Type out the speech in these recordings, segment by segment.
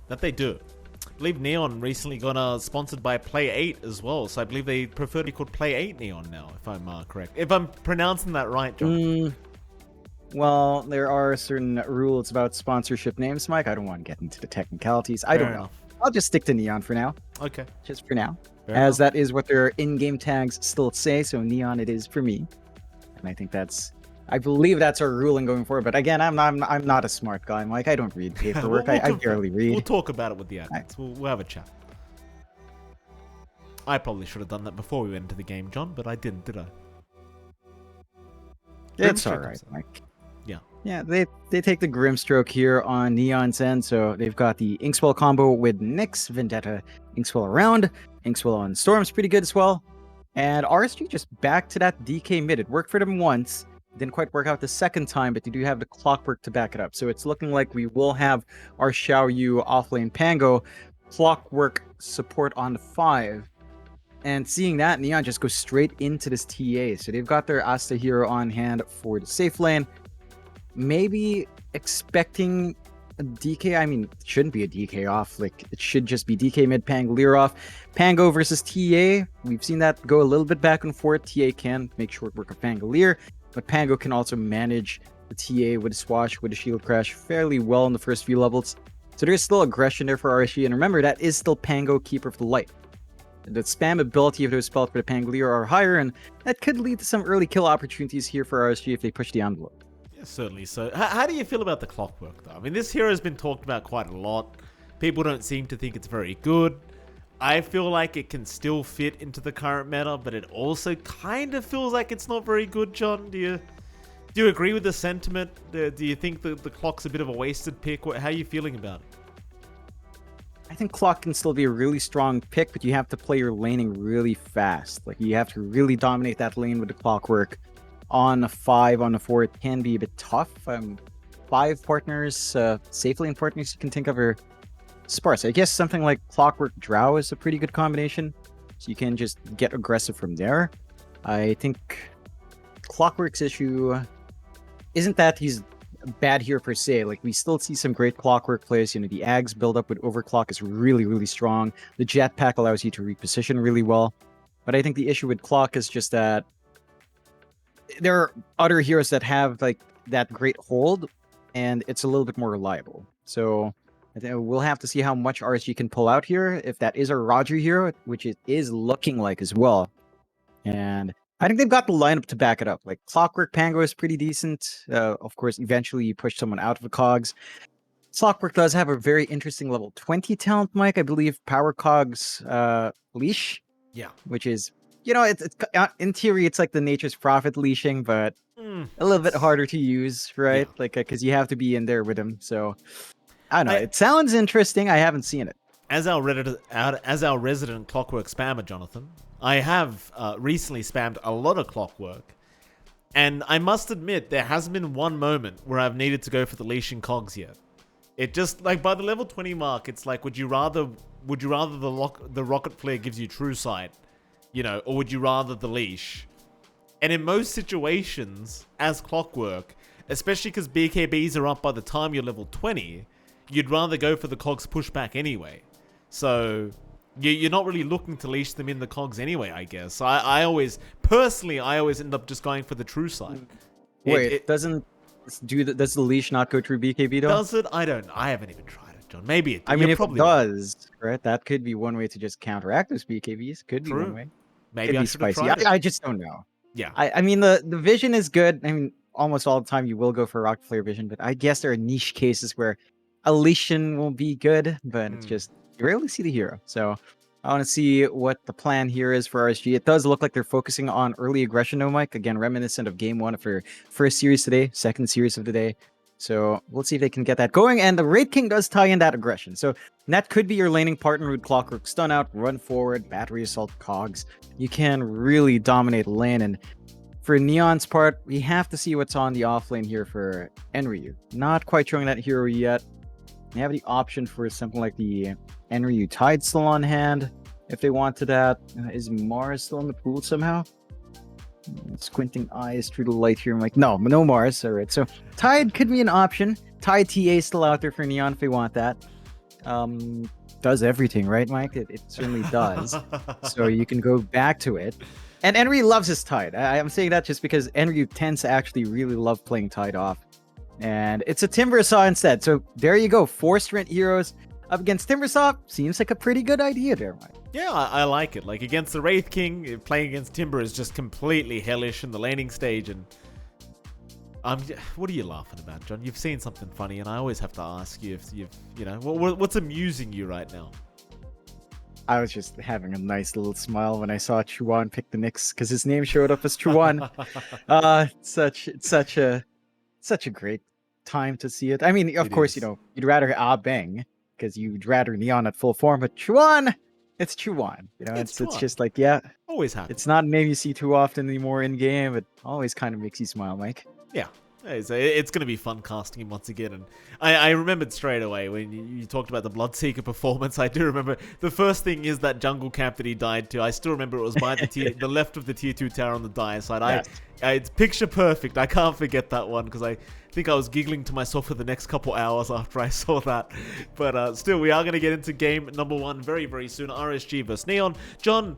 That they do. I believe Neon recently got sponsored by Play 8 as well, so I believe they prefer to be called Play 8 Neon now, if I'm correct. If I'm pronouncing that right, John. Well, there are certain rules about sponsorship names, Mike. I don't want to get into the technicalities. I don't know. I'll just stick to Neon for now. Okay. Just for now. As that is what their in-game tags still say, so Neon it is for me. And I think I believe that's our ruling going forward. But again, I'm not a smart guy, Mike. I don't read paperwork. I barely read. We'll talk about it with the admins. We'll have a chat. I probably should have done that before we went into the game, John, but I didn't, did I? It's alright, Mike. Yeah. Yeah, they take the Grimstroke here on Neon's end, so they've got the Inkswell combo with Nyx, Vendetta, Inkswell around, Inkswell on Storm's pretty good as well. And RSG just back to that DK mid. It worked for them once, didn't quite work out the second time, but they do have the Clockwork to back it up. So it's looking like we will have our Xiaoyu offlane Pango Clockwork support on the 5. And seeing that, Neon just goes straight into this TA. So they've got their Asta hero on hand for the safe lane. Maybe expecting a DK. I mean, it shouldn't be a DK off. Like, it should just be DK mid, Pangolier off. Pango versus TA. We've seen that go a little bit back and forth. TA can make short work of Pangolier, but Pango can also manage the TA with a swash, with a shield crash fairly well in the first few levels. So there's still aggression there for RSG. And remember, that is still Pango, Keeper of the Light. The spam ability of those spells for the Pangolier are higher, and that could lead to some early kill opportunities here for RSG if they push the envelope. Yeah, certainly. So, how do you feel about the Clockwork, though? I mean, this hero has been talked about quite a lot. People don't seem to think it's very good. I feel like it can still fit into the current meta, but it also kind of feels like it's not very good, John. Do you agree with the sentiment? Do you think the Clock's a bit of a wasted pick? How are you feeling about it? I think Clock can still be a really strong pick, but you have to play your laning really fast. Like, you have to really dominate that lane with the Clockwork. On a 5, on a 4, it can be a bit tough. 5 partners, safe lane partners you can think of are sparse. I guess something like Clockwork Drow is a pretty good combination. So you can just get aggressive from there. I think Clockwork's issue isn't that he's bad here per se. Like, we still see some great Clockwork plays. You know, the Ags build up with Overclock is really, really strong. The Jetpack allows you to reposition really well. But I think the issue with Clock is just that there are other heroes that have like that great hold, and it's a little bit more reliable. So I think we'll have to see how much RSG can pull out here, if that is a Roger hero, which it is looking like as well. And I think they've got the lineup to back it up. Like, Clockwork Pango is pretty decent. Of course, eventually you push someone out of the cogs. Clockwork does have a very interesting level 20 talent, Mike. I believe Power Cogs Leash. Yeah. Which is, you know, it's in theory, it's like the Nature's Prophet leashing, but a little bit harder to use, right? Yeah. Like, because you have to be in there with him. So, I don't know. It sounds interesting. I haven't seen it. As our resident Clockwork spammer, Jonathan, I have recently spammed a lot of Clockwork, and I must admit there hasn't been one moment where I've needed to go for the leashing cogs yet. It just, like, by the level 20 mark, it's like, would you rather the rocket flare gives you true sight, you know, or would you rather the leash? And in most situations, as Clockwork, especially because BKBs are up by the time you're level 20, you'd rather go for the cogs pushback anyway. So you're not really looking to leash them in the cogs anyway, I guess. So I always end up just going for the true sight. Wait, does the leash not go through BKB though? Does it? I haven't even tried it, John. Maybe it. I mean, if it does, right? That could be one way to just counteract those BKBs. Could be one way. Maybe I should have tried it. I just don't know. Yeah. I mean, the vision is good. I mean, almost all the time you will go for rocket flare vision, but I guess there are niche cases where a lesion will be good, but it's just, you rarely see the hero. So I want to see what the plan here is for RSG. It does look like they're focusing on early aggression, though, Mike. Again, reminiscent of game 1 of their first series today, second series of the day. So we'll see if they can get that going. And the Raid King does tie in that aggression. So that could be your laning partner with Clockwork stun out, run forward, battery assault cogs. You can really dominate lane. And for Neon's part, we have to see what's on the offlane here for Enryu. Not quite showing that hero yet. They have the option for something like the Enryu Tide still on hand, if they wanted that. Is Mars still in the pool somehow? Squinting eyes through the light here. I'm like, no Mars. All right, so Tide could be an option. Tide TA is still out there for Neon if they want that. does everything, right, Mike? It certainly does. So you can go back to it. And Enryu loves his Tide. I'm saying that just because Enryu tends to actually really love playing Tide off. And it's a Timbersaw instead. So there you go. 4 strength heroes up against Timbersaw. Seems like a pretty good idea there, Mike. Yeah, I like it. Like, against the Wraith King, playing against Timber is just completely hellish in the laning stage. And what are you laughing about, John? You've seen something funny, and I always have to ask you if what's amusing you right now? I was just having a nice little smile when I saw Chuan pick the Knicks because his name showed up as Chuan. It's such a great time to see it. I mean, of course, you'd rather Bang because you'd rather Neon at full form, but Chuan, it's Chuan. It's just like, yeah, always happy. It's not a name you see too often anymore in game, but always kind of makes you smile, Mike. Yeah. It's going to be fun casting him once again. And I remembered straight away when you talked about the Bloodseeker performance. I do remember the first thing is that jungle camp that he died to. I still remember it was by the left of the tier 2 tower on the dire side. Yes. It's picture perfect. I can't forget that one because I think I was giggling to myself for the next couple hours after I saw that. But still, we are going to get into game number 1 very, very soon. RSG versus Neon. John,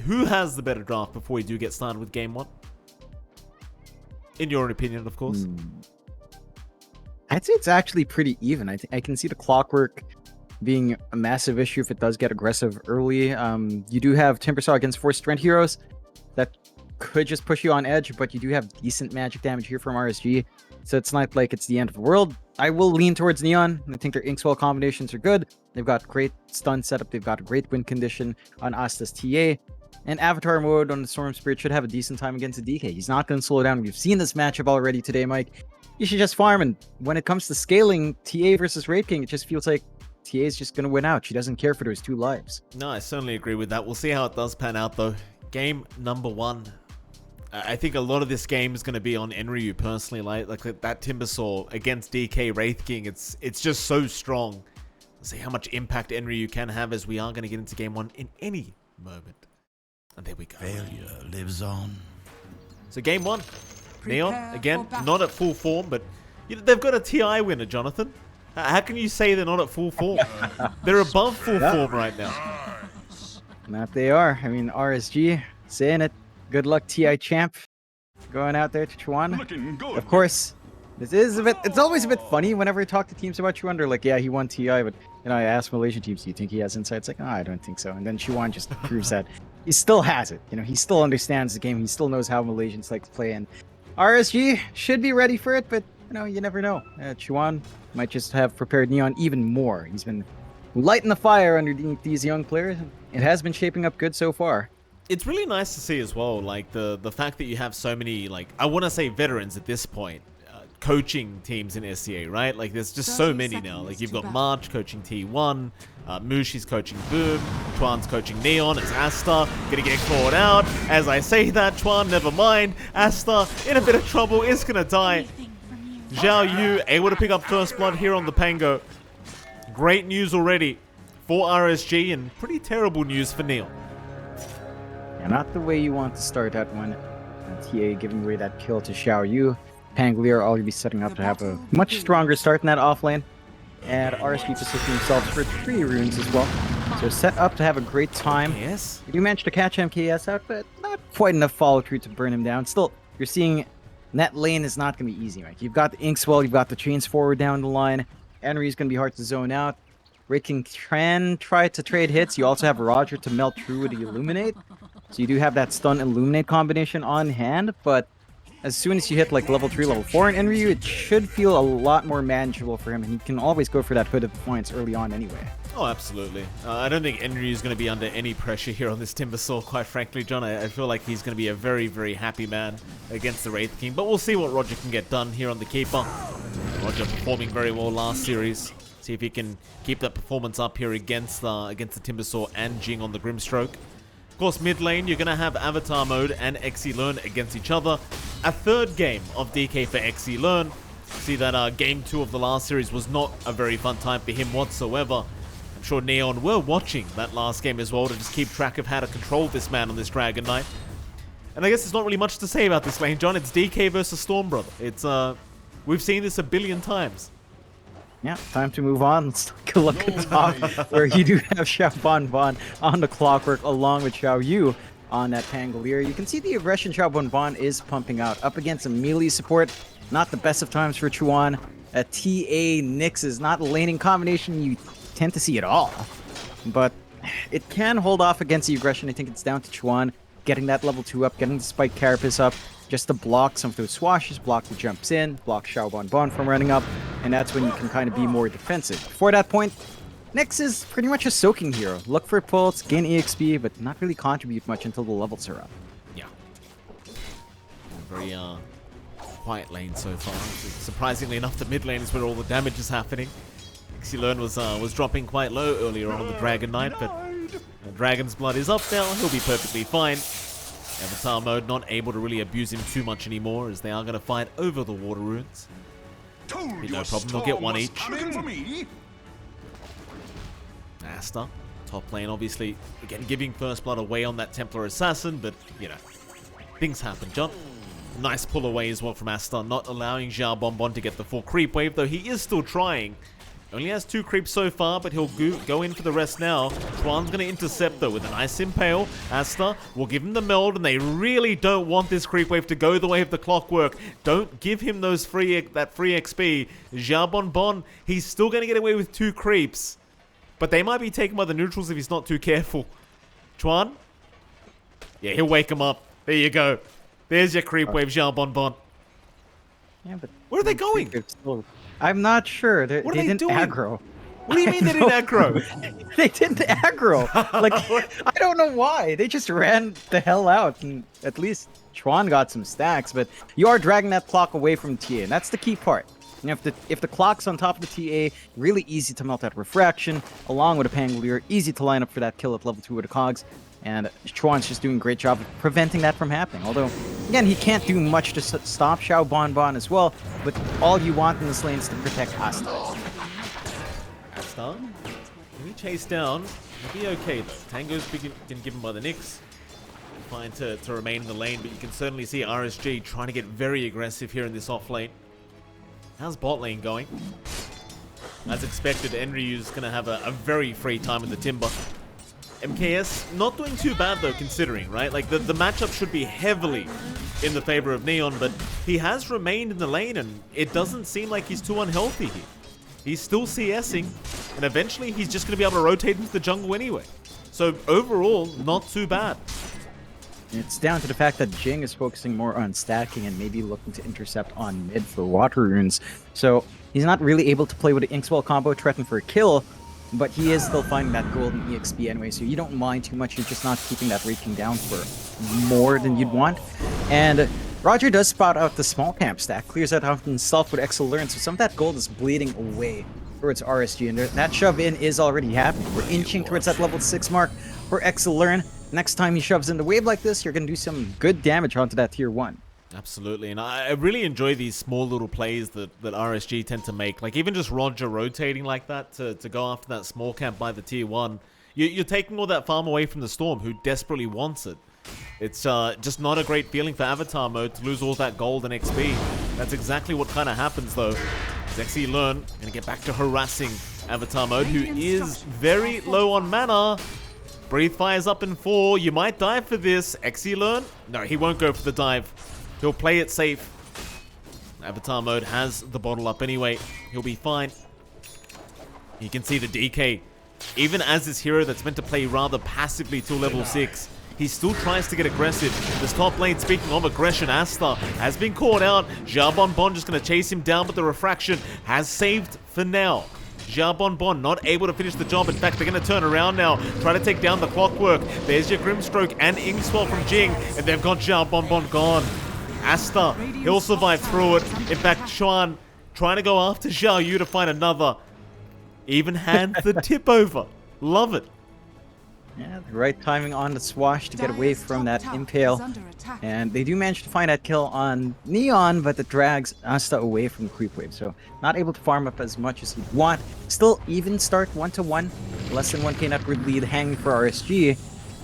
who has the better draft before we do get started with game 1? In your opinion, of course. I'd say it's actually pretty even. I can see the clockwork being a massive issue if it does get aggressive early. You do have Timbersaw against 4 strength heroes that could just push you on edge, but you do have decent magic damage here from RSG, so it's not like it's the end of the world. I will lean towards Neon. I think their Inkswell combinations are good. They've got great stun setup. They've got a great win condition on Asta's TA. And Avatar mode on the Storm Spirit should have a decent time against the DK. He's not going to slow down. We've seen this matchup already today, Mike. You should just farm. And when it comes to scaling TA versus Wraith King, it just feels like TA is just going to win out. She doesn't care for those 2 lives. No, I certainly agree with that. We'll see how it does pan out, though. Game number 1. I think a lot of this game is going to be on Enryu personally. Like that Timbersaw against DK Wraith King. It's just so strong. Let's see how much impact Enryu can have as we are going to get into game 1 in any moment. And there we go. Failure lives on. So game 1, Neon, again, not at full form, but they've got a TI winner, Jonathan. How can you say they're not at full form? They're above full form right now. That they are. I mean, RSG, saying it. Good luck, TI champ. Going out there to Chuan. Of course, it's always a bit funny whenever I talk to teams about Chuan. They're like, yeah, he won TI, but I ask Malaysian teams, do you think he has insight? It's like, oh, I don't think so. And then Chuan just proves that he still has it. He still understands the game. He still knows how Malaysians like to play. And RSG should be ready for it, but you never know. Chuan might just have prepared Neon even more. He's been lighting the fire underneath these young players. It has been shaping up good so far. It's really nice to see as well, like the fact that you have so many, like, I want to say veterans at this point, coaching teams in SCA, right? Like, there's just so many now. Like, you've got March coaching T1, Mushi's coaching Boom, Chuan's coaching Neon, it's Asta, gonna get caught out. As I say that, Chuan, never mind. Asta, in a bit of trouble, is gonna die. Zhao Yu, able to pick up first blood here on the Pango. Great news already for RSG, and pretty terrible news for Neon. Yeah, not the way you want to start that one. TA giving away that kill to Xiao Yu. Pangolier already setting up to have a much stronger start in that offlane. And RSG positioning themselves for 3 runes as well. So set up to have a great time. Yes. You managed to catch MKS out, but not quite enough follow-through to burn him down. Still, you're seeing that lane is not going to be easy, right? You've got the Inkswell, you've got the chains forward down the line. Henry's going to be hard to zone out. Rick can try to trade hits. You also have Roger to melt through with the Illuminate. So you do have that stun Illuminate combination on hand, but as soon as you hit like level 3, level 4 in Enryu, it should feel a lot more manageable for him, and he can always go for that hood of points early on anyway. Oh, absolutely. I don't think Enryu is going to be under any pressure here on this Timbersaw, quite frankly, John. I feel like he's going to be a very, very happy man against the Wraith King, but we'll see what Roger can get done here on the Keeper. Roger performing very well last series. See if he can keep that performance up here against the Timbersaw and Jing on the Grimstroke. Of course, mid lane, you're going to have Avatar mode and XE Learn against each other. A third game of DK for XE Learn. See that game 2 of the last series was not a very fun time for him whatsoever. I'm sure Neon were watching that last game as well to just keep track of how to control this man on this Dragon Knight. And I guess there's not really much to say about this lane, John. It's DK versus Storm, brother. It's, we've seen this a billion times. Yeah, time to move on. Let's take a look at top, where you do have Xiao Bonbon on the Clockwork, along with Xiao Yu on that Pangolier. You can see the aggression Xiao Bonbon is pumping out. Up against a melee support, not the best of times for Chuan. A TA Nyx is not a laning combination you tend to see at all. But it can hold off against the aggression. I think it's down to Chuan getting that level 2 up, getting the Spike Carapace up, just to block some of those swashes, block the jumps in, block Xiao Bonbon from running up, and that's when you can kind of be more defensive. Before that point, Nyx is pretty much a soaking hero. Look for pulls, gain EXP, but not really contribute much until the levels are up. Yeah. Very quiet lane so far. Surprisingly enough, the mid lane is where all the damage is happening. Xilern was dropping quite low earlier on the Dragon Knight, but Dragon's Blood is up now. He'll be perfectly fine. Avatar mode not able to really abuse him too much anymore, as they are going to fight over the water runes. Be no problem, they'll get one each. Asta, top lane, obviously, again giving first blood away on that Templar Assassin, but, you know, things happen, John. Nice pull away as well from Asta, not allowing Xiao Bonbon to get the full creep wave, though he is still trying. Only has 2 creeps so far, but he'll go in for the rest now. Chuan's going to intercept, though, with a nice impale. Asta will give him the meld, and they really don't want this creep wave to go the way of the Clockwork. Don't give him that free XP. Xiao Bonbon, he's still going to get away with 2 creeps. But they might be taken by the neutrals if he's not too careful. Chuan? Yeah, he'll wake him up. There you go. There's your creep wave, Xiao Bonbon. Yeah, but where are they going? I'm not sure. They didn't doing? aggro. What do you mean they didn't aggro? They didn't aggro. Like, I don't know why. They just ran the hell out. And at least Chuan got some stacks, but you are dragging that clock away from TA, and that's the key part. And if the clock's on top of the TA, really easy to melt that refraction, along with a Pangolier, easy to line up for that kill at level 2 with the cogs. And Chuan's just doing a great job of preventing that from happening. Although, again, he can't do much to stop Xiao Bonbon as well. But all you want in this lane is to protect Asta. Asta, can we chase down? He'll be okay though. Tango's been given by the Nyx. Fine to remain in the lane, but you can certainly see RSG trying to get very aggressive here in this off lane. How's bot lane going? As expected, Enryu's going to have a very free time in the Timber. MKS not doing too bad though, considering, right? Like the matchup should be heavily in the favor of Neon, but he has remained in the lane and it doesn't seem like he's too unhealthy here. He's still CSing, and eventually he's just going to be able to rotate into the jungle anyway. So overall, not too bad. It's down to the fact that Jing is focusing more on stacking and maybe looking to intercept on mid for water runes. So he's not really able to play with the Inkswell combo, threaten for a kill, but he is still finding that golden EXP anyway, so you don't mind too much. You're just not keeping that rating down for more than you'd want. And Roger does spot out the small camp stack, clears that out himself with Excellence, so some of that gold is bleeding away towards RSG, and that shove in is already happening. We're inching towards that level 6 mark for Excellence. Next time he shoves in the wave like this, you're going to do some good damage onto that tier 1. Absolutely, and I really enjoy these small little plays that RSG tend to make. Like even just Roger rotating like that to go after that small camp by the tier 1. You're taking all that farm away from the Storm, who desperately wants it. It's just not a great feeling for Avatar mode to lose all that gold and XP. That's exactly what kind of happens though. Xilern going to get back to harassing Avatar mode, who is very low on mana. Breathe Fire's up in 4. You might die for this. Xilern? No, he won't go for the dive. He'll play it safe. Avatar mode has the bottle up anyway. He'll be fine. You can see the DK. Even as this hero that's meant to play rather passively till level 6, he still tries to get aggressive. This top lane, speaking of aggression, Asta has been caught out. Xiao Bonbon just going to chase him down, but the refraction has saved for now. Xiao Bonbon not able to finish the job. In fact, they're going to turn around now, try to take down the Clockwork. There's your Grimstroke and Inkswell from Jing, and they've got Xiao Bonbon gone. Asta, he'll survive through it. In fact, Chuan trying to go after Xiao Yu to find another. Even hands the tip over. Love it. Yeah, the right timing on the swash to get away from that impale. And they do manage to find that kill on Neon, but it drags Asta away from the creep wave. So not able to farm up as much as he'd want. Still even start 1-1. Less than 1k net worth lead hanging for RSG.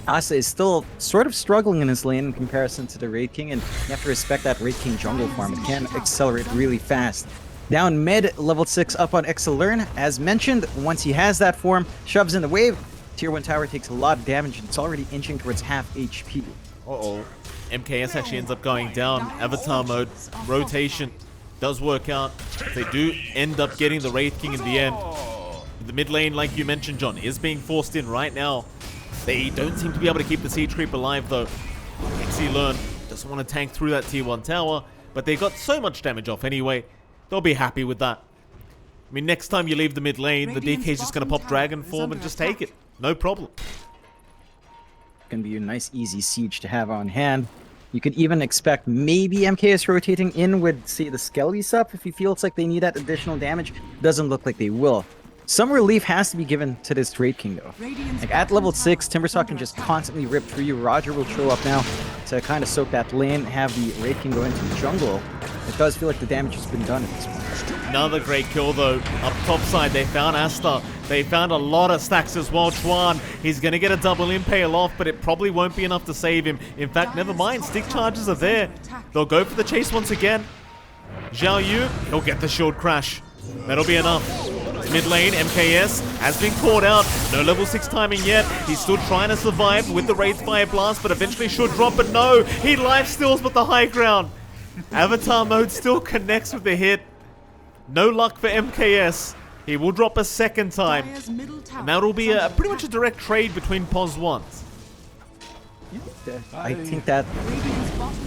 Asta is still sort of struggling in his lane in comparison to the Raid King, and you have to respect that Raid King jungle farm. It can accelerate really fast. Down mid, level 6 up on Exilern. As mentioned, once he has that form, shoves in the wave. Tier 1 tower takes a lot of damage and it's already inching towards half HP. Uh-oh. MKS actually ends up going down. Avatar mode, rotation does work out. They do end up getting the Wraith King in the end. The mid lane, like you mentioned, John, is being forced in right now. They don't seem to be able to keep the Siege Creep alive, though. Exilern doesn't want to tank through that tier 1 tower, but they got so much damage off anyway. They'll be happy with that. I mean, next time you leave the mid lane, the DK's just going to pop Dragon Form and just take it. No problem. Gonna be a nice easy siege to have on hand. You could even expect maybe MKS rotating in with, say, the Skelly sup if he feels like they need that additional damage. Doesn't look like they will. Some relief has to be given to this Wraith King, though. Like, at level 6, Timbersaw can just constantly rip through you. Roger will show up now to kind of soak that lane, have the Wraith King go into the jungle. It does feel like the damage has been done at this point. Another great kill, though. Up top side, they found Asta. They found a lot of stacks as well. Chuan, he's going to get a double impale off, but it probably won't be enough to save him. In fact, never mind. Stick charges are there. They'll go for the chase once again. Zhao Yu, he'll get the shield crash. That'll be enough. Mid lane, MKS has been caught out. No level 6 timing yet. He's still trying to survive with the Wraith Fire Blast, but eventually should drop. But no, he life steals with the high ground. Avatar mode still connects with the hit. No luck for MKS. He will drop a second time. And that'll be pretty much a direct trade between pos 1s. I think that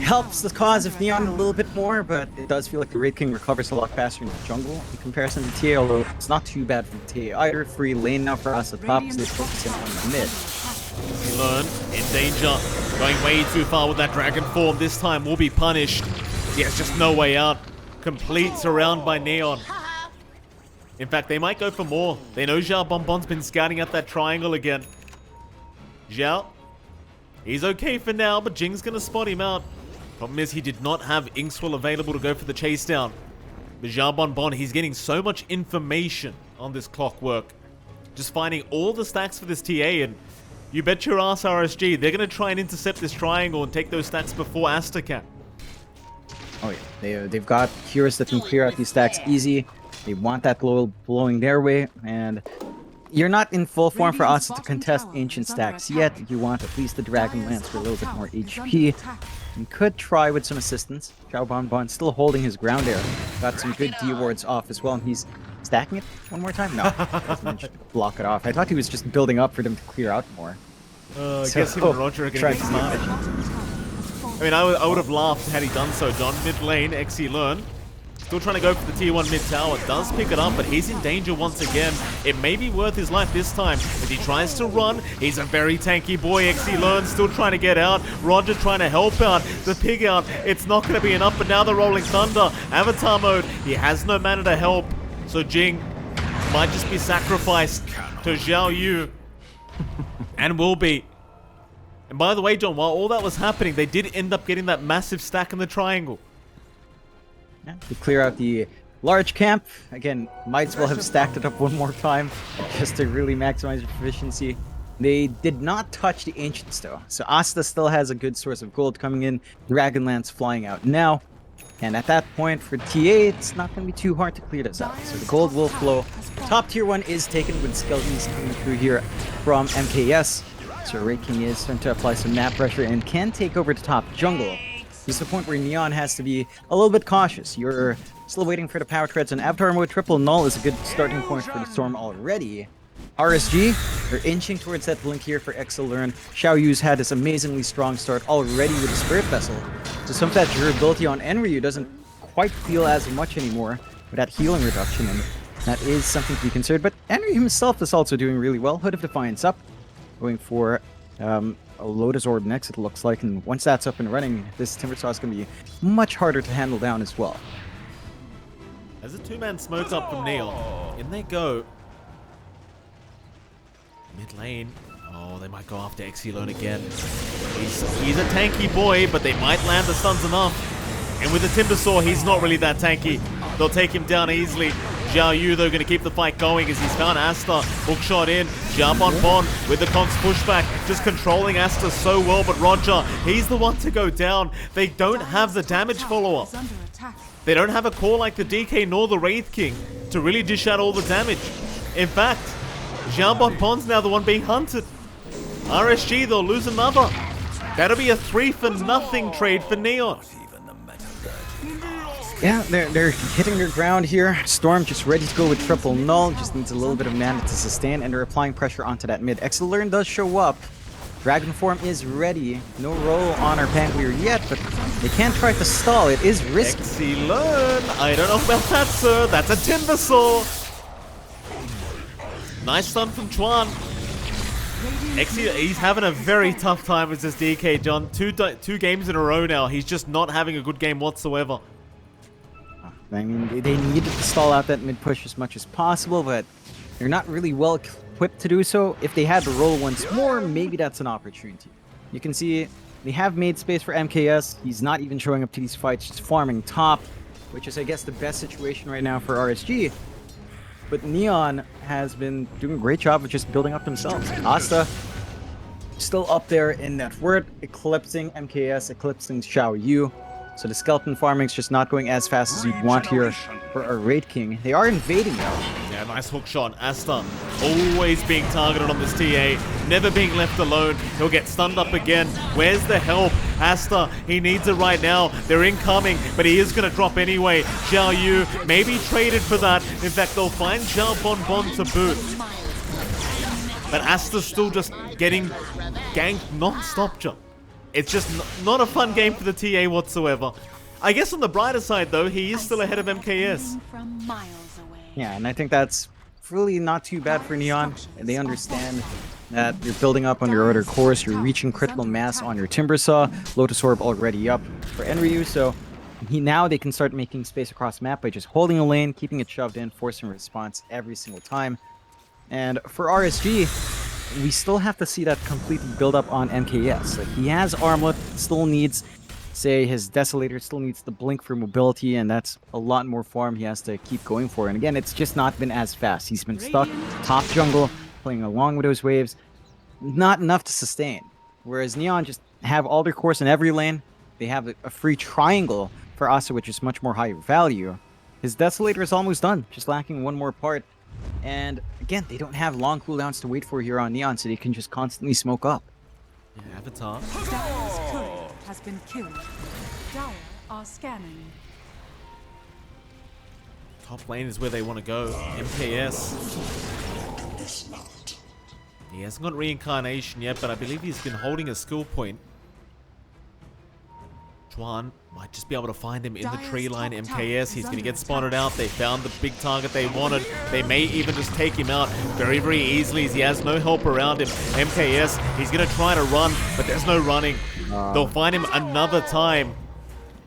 helps the cause of Neon a little bit more, but it does feel like the Wraith King recovers a lot faster in the jungle in comparison to TA, although it's not too bad for TA either. Free lane now for us at top, so they're focusing on the mid. Learn in danger, going way too far with that Dragon Form. This time will be punished. He has just no way out. Complete surround by Neon. In fact, they might go for more. They know Zhao Bonbon's been scouting out that triangle again. Zhao, he's okay for now, but Jing's gonna spot him out. Problem is, he did not have Inkswell available to go for the chase down. But Zhao Bonbon, he's getting so much information on this Clockwork. Just finding all the stacks for this TA, and you bet your ass RSG, they're gonna try and intercept this triangle and take those stacks before Asta can. Oh yeah, they've got cures that can clear out these stacks easy. They want that blowing their way, and you're not in full form for Asta to contest ancient stacks yet. You want at least the Dragon Lance for a little bit more HP. You could try with some assistance. Zhao Bonbon still holding his ground there. Got some good D wards off as well, and he's stacking it one more time? No, doesn't manage to block it off. I thought he was just building up for them to clear out more. I guess him and Roger are going to get smart. I mean, I would have laughed had he done so, John. Mid lane, Exilern. Still trying to go for the tier 1 mid tower. Does pick it up, but he's in danger once again. It may be worth his life this time. As he tries to run, he's a very tanky boy. Exilern still trying to get out. Roger trying to help out. The pig out. It's not going to be enough, but now the Rolling Thunder. Avatar mode. He has no mana to help. So Jing might just be sacrificed to Zhao Yu. And will be. And by the way, John, while all that was happening, they did end up getting that massive stack in the triangle. Yeah, to clear out the large camp. Again, might as well have stacked it up one more time just to really maximize efficiency. They did not touch the Ancients though, so Asta still has a good source of gold coming in. Dragonlance flying out now. And at that point, for TA, it's not going to be too hard to clear this out. So the gold will flow. Top tier 1 is taken with Skeletons coming through here from MKS. So Wraith King is starting to apply some map pressure and can take over the top jungle. This is the point where Neon has to be a little bit cautious. You're still waiting for the power treads, and Avatar mode triple null is a good starting point for the Storm already. RSG, they're inching towards that blink here for Exilern. Xiao Yu's had this amazingly strong start already with the Spirit Vessel. So some of that durability on Enryu doesn't quite feel as much anymore with that healing reduction, and that is something to be considered. But Enryu himself is also doing really well. Hood of Defiance up, going for a Lotus Orb next, it looks like, and once that's up and running, this Timbersaw is going to be much harder to handle down as well. As a two-man smoke up from Neon, in they go. Mid lane. Oh, they might go after Exilern again. He's a tanky boy, but they might land the stuns enough. And with the Timbersaw, he's not really that tanky. They'll take him down easily. Zhao Yu, though, going to keep the fight going as he's found Asta. Hookshot in. Zhao Bonbon with the Conks pushback. Just controlling Asta so well, but Roger, he's the one to go down. They don't have the damage follow-up. They don't have a core like the DK nor the Wraith King to really dish out all the damage. In fact, Xiao Bonbon's now the one being hunted. RSG, they'll lose another. That'll be a 3-for-0 trade for Neon. Yeah, they're hitting their ground here. Storm just ready to go with triple null. Just needs a little bit of mana to sustain, and they're applying pressure onto that mid. Exilern does show up. Dragon form is ready. No roll on our Pangolier yet, but they can't try to stall. It is risky. Exilern, I don't know about that, sir. That's a Timbersaw. Nice stun from Chuan. He's having a very tough time with this DK, John. Two games in a row now. He's just not having a good game whatsoever. I mean, they needed to stall out that mid push as much as possible, but they're not really well equipped to do so. If they had to roll once more, maybe that's an opportunity. You can see they have made space for MKS. He's not even showing up to these fights, just farming top, which is, I guess, the best situation right now for RSG. But Neon has been doing a great job of just building up themselves. Asta still up there in net worth, eclipsing MKS, eclipsing Xiao Yu. So the skeleton farming is just not going as fast as you'd want here for a Raid King. They are invading though. Yeah, nice hook shot. Asta always being targeted on this TA, never being left alone. He'll get stunned up again. Where's the help? Asta, he needs it right now. They're incoming, but he is going to drop anyway. Xiao Yu maybe traded for that. In fact, they'll find Xiao Bonbon to boot. But Asta's still just getting ganked non-stop, John. It's just not a fun game for the TA whatsoever. I guess on the brighter side, though, he is still ahead of MKS. Yeah, and I think that's really not too bad for Neon. They understand that you're building up on your other cores, you're reaching critical mass on your Timbersaw, Lotus Orb already up for Enryu, so now they can start making space across map by just holding a lane, keeping it shoved in, forcing a response every single time. And for RSG, we still have to see that complete build up on MKS. Like, he has Armlet, still needs, say, his Desolator still needs the Blink for mobility, and that's a lot more farm he has to keep going for. And again, it's just not been as fast. He's been stuck top jungle, playing along with those waves. Not enough to sustain. Whereas Neon just have all their cores in every lane. They have a free triangle for Asa, which is much more higher value. His Desolator is almost done, just lacking one more part. And again, they don't have long cooldowns to wait for here on Neon, so they can just constantly smoke up. Yeah, Avatar. Dire's turret has been killed. Dire are scanning. Top lane is where they want to go. MKS. He hasn't got reincarnation yet, but I believe he's been holding a skill point. Chuan might just be able to find him in the tree line. MKS, he's going to get spotted out. They found the big target they wanted. They may even just take him out very, very easily as he has no help around him. MKS, he's going to try to run, but there's no running. They'll find him another time.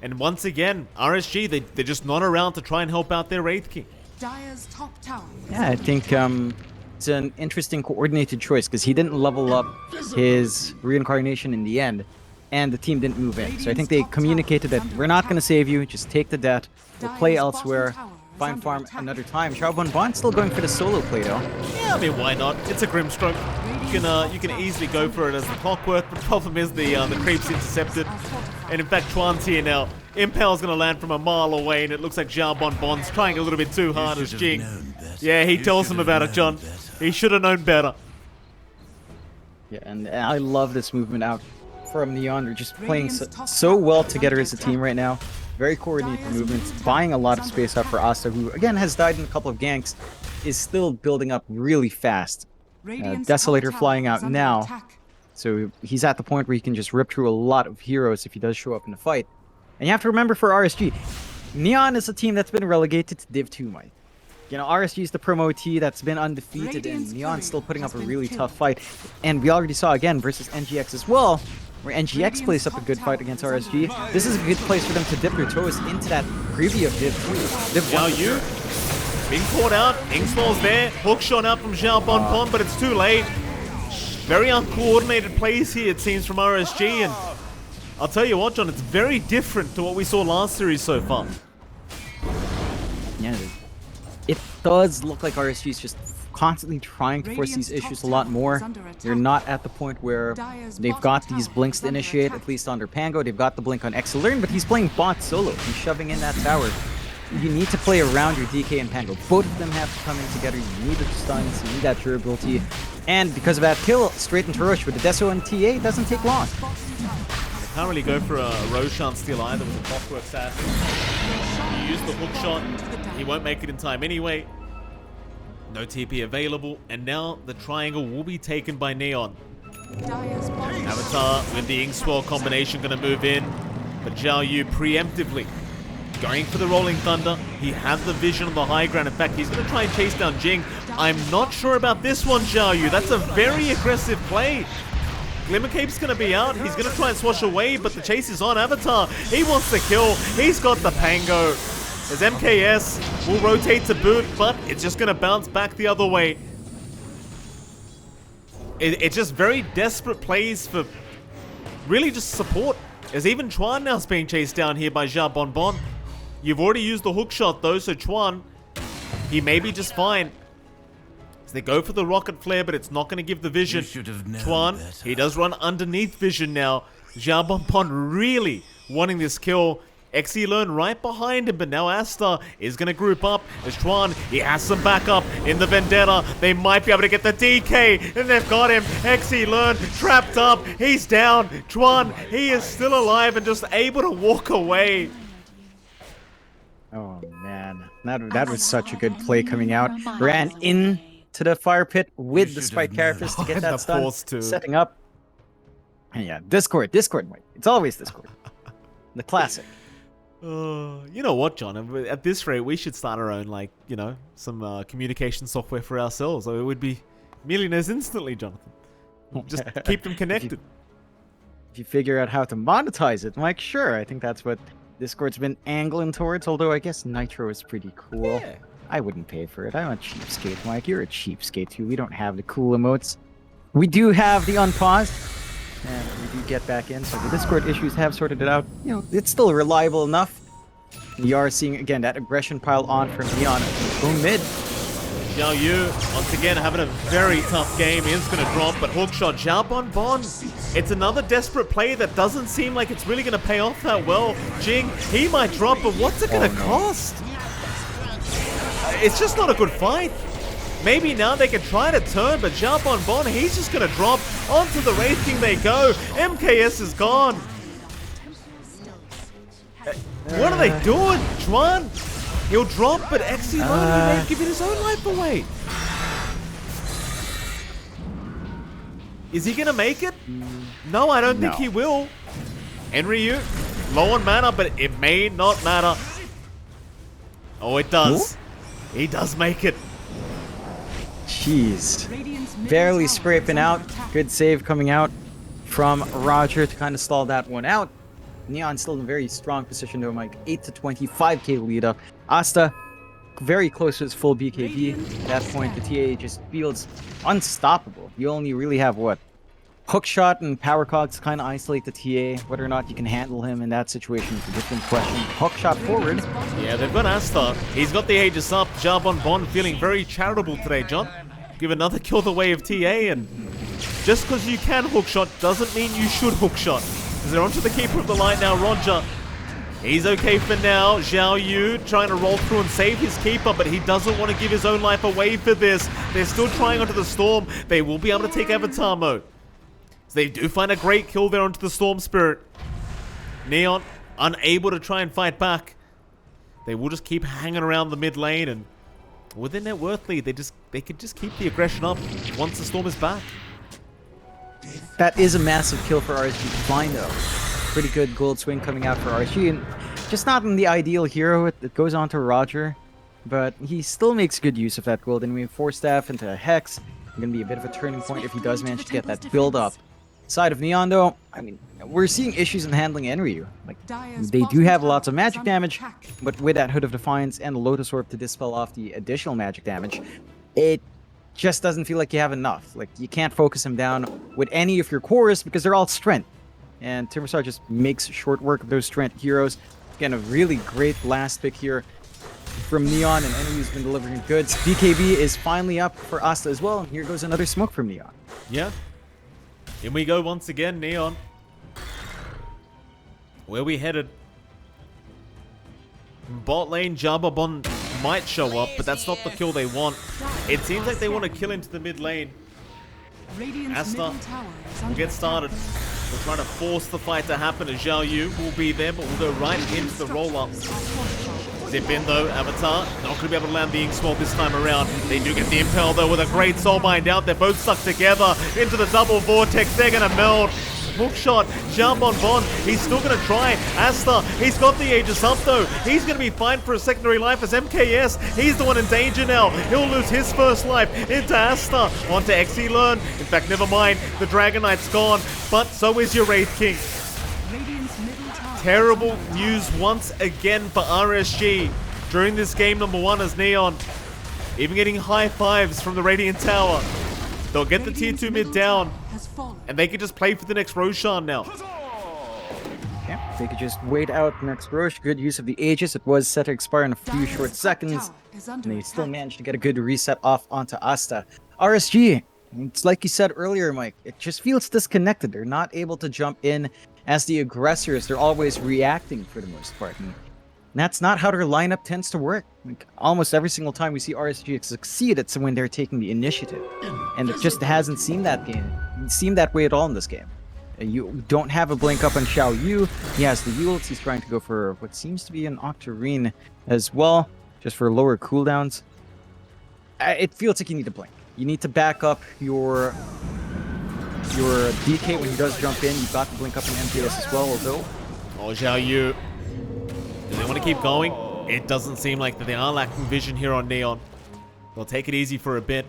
And once again, RSG, they're just not around to try and help out their Wraith King. Dire's top tower. Yeah, I think it's an interesting coordinated choice because he didn't level up his reincarnation in the end. And the team didn't move in. So I think they communicated that we're not going to save you, just take the death, we'll play elsewhere, find farm another time. Xiao Bonbon still going for the solo play though. Yeah, I mean, why not? It's a Grimstroke. You can easily go for it as the clockwork, but the problem is the creep's intercepted. And in fact, Chuan's here now. Impale's going to land from a mile away, and it looks like Xiao Bonbon's trying a little bit too hard as Jing. Yeah, he tells him about it, John. He should have known better. Yeah, and I love this movement out from Neon. They're just playing so well together as a team right now. Very coordinated movements, buying a lot of space up for Asta, who again has died in a couple of ganks, is still building up really fast. Desolator flying out now, so he's at the point where he can just rip through a lot of heroes if he does show up in the fight. And you have to remember for RSG, Neon is a team that's been relegated to Div 2, Mike. You know, RSG is the promotee that's been undefeated, and Neon's still putting up a really tough fight. And we already saw again versus NGX as well, where NGX plays up a good fight against RSG. This is a good place for them to dip their toes into that preview of Div 2. Div 1. Xiao Yu being caught out. Ingsmall's there. Hook shot out from Xiao Bonbon, but it's too late. Very uncoordinated plays here, it seems, from RSG. And I'll tell you what, John, it's very different to what we saw last series so far. Yeah, it does look like RSG is just constantly trying to force these issues a lot more. They're not at the point where they've got these blinks to initiate, at least under Pango. They've got the blink on Excellent, but he's playing bot solo. He's shoving in that tower. You need to play around your DK and Pango. Both of them have to come in together. You need the stuns, you need that durability. And because of that kill, straight into Roche with the Deso and TA, it doesn't take long. They can't really go for a Roshan steal either with the Clockwork Assassin. You use the hook shot, he won't make it in time anyway. No TP available, and now the triangle will be taken by Neon. Avatar with the Inkswell combination gonna move in, but Zhao Yu preemptively going for the Rolling Thunder. He has the vision on the high ground. In fact, he's going to try and chase down Jing. I'm not sure about this one, Zhao Yu. That's a very aggressive play. Glimmercape's going to be out. He's going to try and swash away, but the chase is on Avatar. He wants the kill. He's got the Pango. As MKS will rotate to boot, but it's just going to bounce back the other way. It's just very desperate plays for really just support. As even Chuan now is being chased down here by Zhao Bonbon. You've already used the hook shot though, so Chuan, he may be just fine. So they go for the rocket flare, but it's not going to give the vision. Chuan, he does run underneath vision now. Zhao Bonbon really wanting this kill. XE Learn right behind him, but now Asta is going to group up as Chuan. He has some backup in the Vendetta. They might be able to get the DK, and they've got him. XE Learn trapped up. He's down. Chuan, he is still alive and just able to walk away. Oh man, that was such a good play coming out. Ran into the fire pit with the spike characters to get that stun, setting up. And yeah, Discord, Mike. It's always Discord. The classic. You know what, John? At this rate, we should start our own, like, you know, some communication software for ourselves. Or it would be millionaires instantly, Jonathan. Just keep them connected. If you figure out how to monetize it, Mike, sure. I think that's what Discord's been angling towards, although I guess Nitro is pretty cool. Yeah. I wouldn't pay for it. I'm a cheapskate, Mike. You're a cheapskate, too. We don't have the cool emotes. We do have the unpaused. And we do get back in, so the Discord issues have sorted it out. You know, it's still reliable enough. We are seeing, again, that aggression pile on from Neon. Boom mid. Zhao Yu, once again, having a very tough game. Is going to drop, but hookshot. Zhao Bonbon. It's another desperate play that doesn't seem like it's really going to pay off that well. Jing, he might drop, but what's it going to cost? It's just not a good fight. Maybe now they can try to turn, but Zhao Bonbon, he's just going to drop. Onto the Wraith King they go. MKS is gone. What are they doing? Chuan, he'll drop, but XE Learn, he may give his own life away. Is he going to make it? No, I don't think he will. Enryu, low on mana, but it may not matter. Oh, it does. Ooh. He does make it. Jeez. Barely scraping out. Good save coming out from Roger to kind of stall that one out. Neon still in a very strong position though, Mike. 8 to 25k lead up. Asta very close to his full BKB. At that point, the TA just feels unstoppable. You only really have what? Hookshot and power cogs kind of isolate the TA. Whether or not you can handle him in that situation is a different question. Hookshot forward. Yeah, they've got Asta. He's got the Aegis up. Zhao Bonbon feeling very charitable today, John. Give another kill the way of TA, and just because you can hookshot doesn't mean you should hookshot. As they're onto the Keeper of the Light now, Roger. He's okay for now. Zhao Yu trying to roll through and save his Keeper, but he doesn't want to give his own life away for this. They're still trying onto the Storm. They will be able to take Avatar mode. So they do find a great kill there onto the Storm Spirit. Neon unable to try and fight back. They will just keep hanging around the mid lane, and with their net worth lead, they could just keep the aggression up once the Storm is back. That is a massive kill for RSG to find though. Pretty good gold swing coming out for RSG, and just not in the ideal hero. It goes on to Roger, but he still makes good use of that gold. And we have 4 staff into a Hex. Going to be a bit of a turning point if he does manage to get that build up. Side of Neon though, I mean, we're seeing issues in handling Enryu. Like, they do have lots of magic damage, but with that Hood of Defiance and Lotus Orb to dispel off the additional magic damage, it just doesn't feel like you have enough. Like, you can't focus him down with any of your cores because they're all strength. And Timberstar just makes short work of those strength heroes. Again, a really great last pick here from Neon, and Enemy's been delivering goods. BKB is finally up for Asta as well, and here goes another smoke from Neon. Yeah. In we go once again, Neon. Where we headed? Bot lane, Jababon might show up, but that's not the kill they want. It seems like they want to kill into the mid lane. Asta will get started. We'll try to force the fight to happen as Xiao Yu will be there, but we'll go right into the roll-up. Zip in though, Avatar. Not going to be able to land the Ink Sword this time around. They do get the Impel though with a great Soulbind out. They're both stuck together into the double vortex. They're going to meld. Hook shot, jump on Bond. He's still going to try. Asta, he's got the Aegis up though. He's going to be fine for a secondary life as MKS. He's the one in danger now. He'll lose his first life into Asta. Onto XE Learn. In fact, never mind. The Dragon Knight's gone, but so is your Wraith King. Terrible news once again for RSG during this game number 1 as Neon. Even getting high fives from the Radiant Tower. They'll get the tier 2 mid down. And they can just play for the next Roshan now. Yeah, they could just wait out the next Rosh. Good use of the Aegis. It was set to expire in a few short seconds. And they still managed to get a good reset off onto Asta. RSG, it's like you said earlier, Mike. It just feels disconnected. They're not able to jump in as the aggressors. They're always reacting for the most part. And that's not how their lineup tends to work. Like, almost every single time we see RSG succeed, it's when they're taking the initiative. And it just hasn't seemed that way at all in this game. You don't have a blink up on Xiao Yu. He has the ults. He's trying to go for what seems to be an Octarine as well, just for lower cooldowns. It feels like you need to blink. You need to back up your DK when he does jump in. You've got to blink up in MPS as well, although... Oh, Xiao Yu. Do they want to keep going? It doesn't seem like that they are lacking vision here on Neon. They'll take it easy for a bit.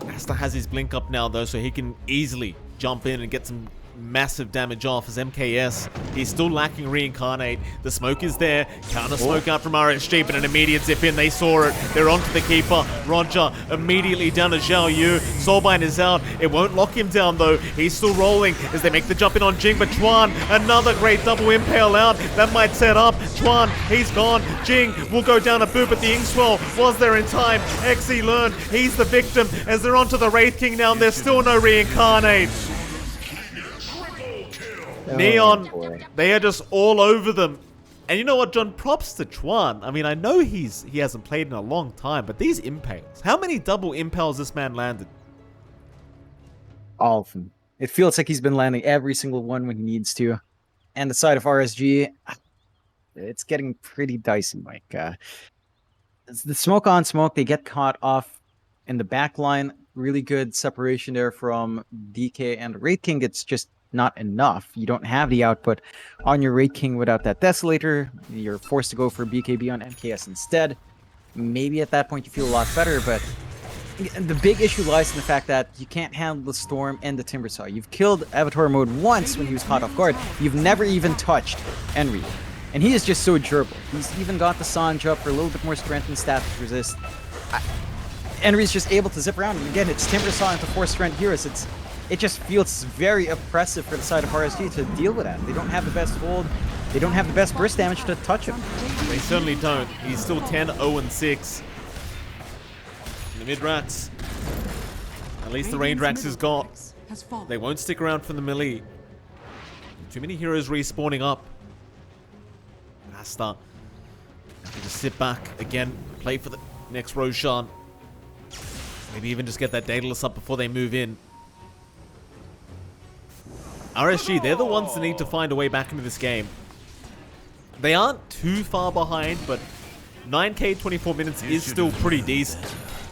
Asta has his blink up now though, so he can easily jump in and get some massive damage off as MKS. He's still lacking Reincarnate. The smoke is there. Counter smoke out from RSG, but an immediate zip in. They saw it. They're onto the Keeper. Roger immediately down to Xiao Yu. Soulbind is out. It won't lock him down though. He's still rolling as they make the jump in on Jing, but Chuan, another great double impale out. That might set up. Chuan, he's gone. Jing will go down a boot, but the Inkswell was there in time. XE Learn, he's the victim as they're onto the Wraith King now, and there's still no Reincarnate. Neon, they are just all over them. And you know what, John? Props to Chuan. I mean, I know he hasn't played in a long time, but these impales. How many double impales this man landed? All of them. It feels like he's been landing every single one when he needs to. And the side of RSG, it's getting pretty dicey, Mike. The smoke on smoke, they get caught off in the back line. Really good separation there from DK and Wraith King. It's just not enough. You don't have the output on your Wraith King without that Desolator. You're forced to go for BKB on MKS instead. Maybe at that point you feel a lot better, but the big issue lies in the fact that you can't handle the Storm and the Timbersaw. You've killed Avatar mode once when he was caught off guard. You've never even touched Enri. And he is just so durable. He's even got the Sanj up for a little bit more strength and status resist. Enri's just able to zip around. And again, it's Timbersaw into 4 strength heroes. It just feels very oppressive for the side of RSG to deal with that. They don't have the best hold. They don't have the best burst damage to touch him. They certainly don't. He's still 10-0-6. The mid-rats. At least the range racks is gone. They won't stick around for the melee. Too many heroes respawning up. Asta. Have to just sit back again. Play for the next Roshan. Maybe even just get that Daedalus up before they move in. RSG, they're the ones that need to find a way back into this game. They aren't too far behind, but 9k 24 minutes is still pretty decent.